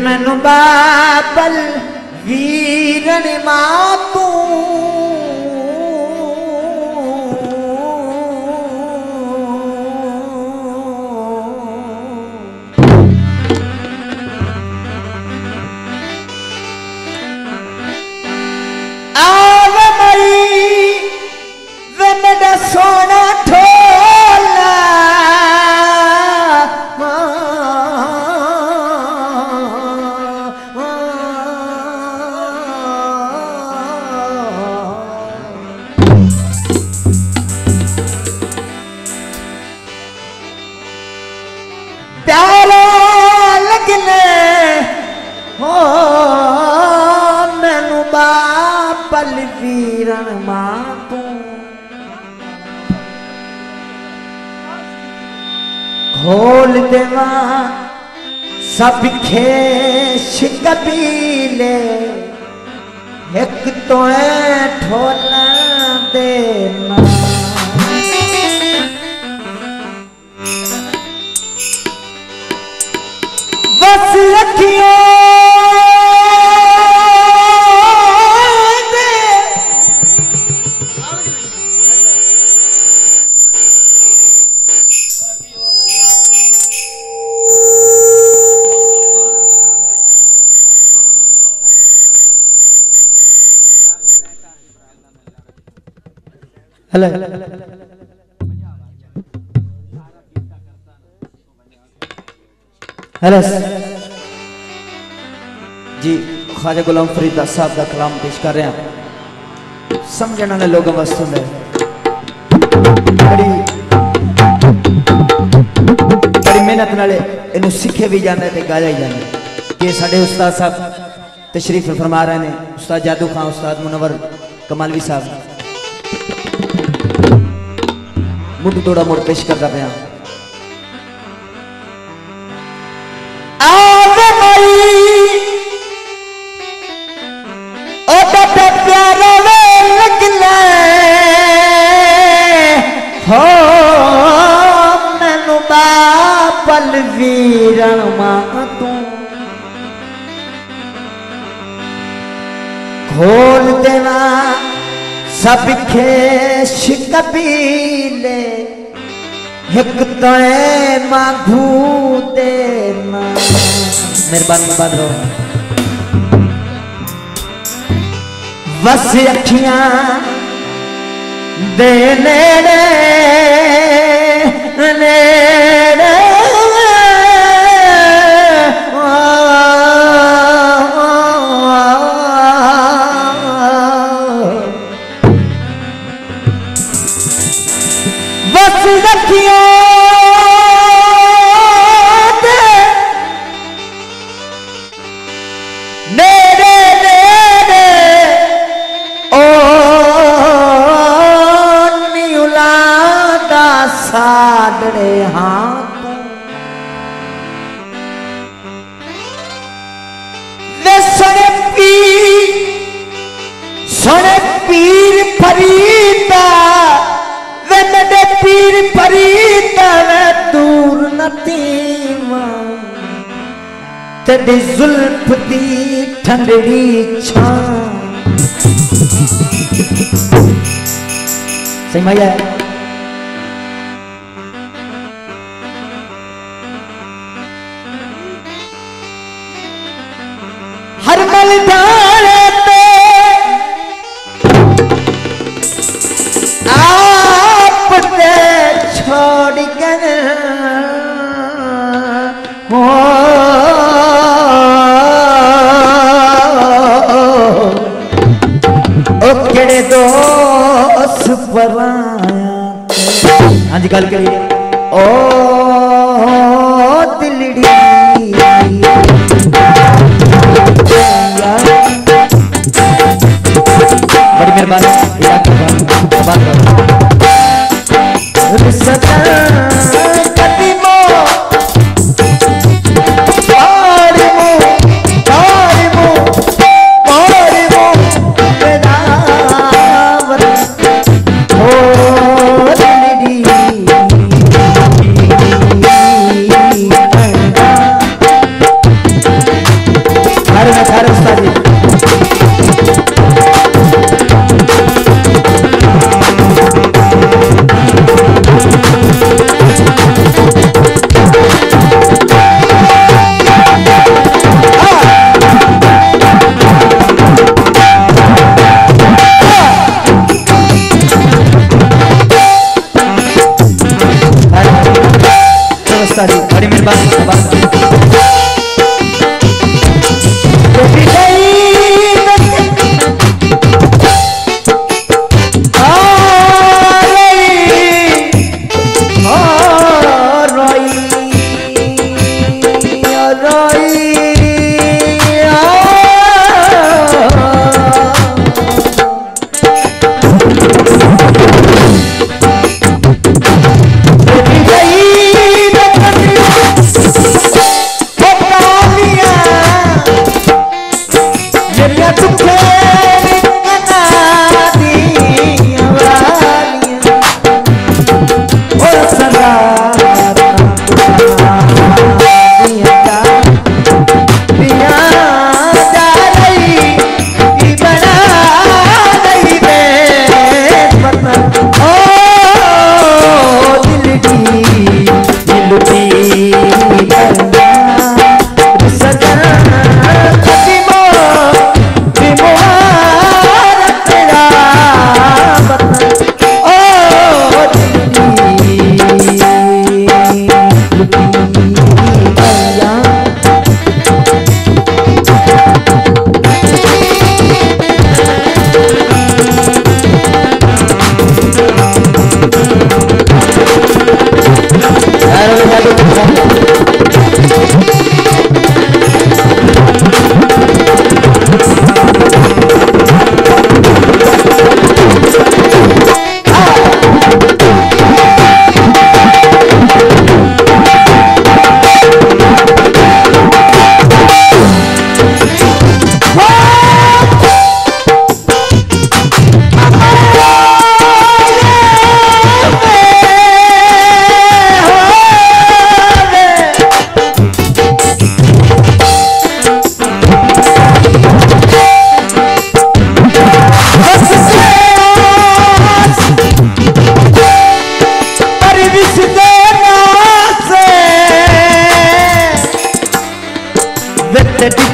मैनू बाबल वीरन मातू आव मई वे मेरा सोना ठोला प्यारा लगने हो मैनू बाबल वीरन मातू खोल देवा सब खेश कबीले एक तो ठोला देना बस रखियो हेलो हेलो जी ख्वाजा गुलाम फरीद साहब का कलाम पेश कर रहे हैं समझने वाले लोगों वास्ते बड़ी मेहनत नाले इन्हू सीखे भी जाना है गाया ही जाना कि साढ़े उस्ताद साहब तशरीफ फरमा रहे हैं उस्ताद जादू खान उस्ताद मुनव्वर कमालवी साहब मुड़ थोड़ा मुड़ पेश करता पाया प्यारा लगना हो मैनू बाबल वीरन मातू खोल देना सब खेश कबीले एक तो माघू देना मेहरबानी बाद रहो बस अखियां दे नेड़े नेड़े बस अखियां दे नेड़े सादड़े हाथ वे सोने पीर फरीदा वे मेरे पीर फरीदा वे दूर नतीमा तेरी जुल्फ दी ठंडड़ी छां सही मैया हर मलदारे पे आप हाँ जी गल करिए ओ दिलड़ी बड़ी मेहरबानी बड़ी मेहरबानी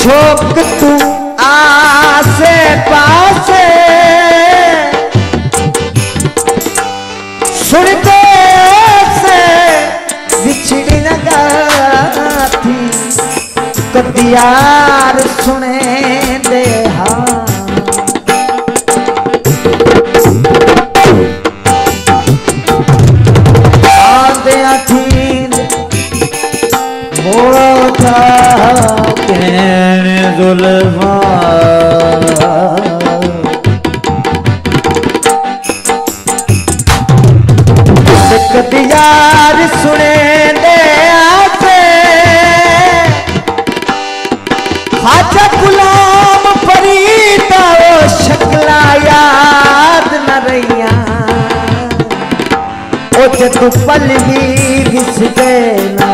छोक तू आसे पासे सुनते से बिछड़ी लगा थी कदियार सुने दे कदियार सुने दे आते खाजा गुलाम फरीदा वो शक्ला याद न रहिया ओ जदू पल भी घिस देना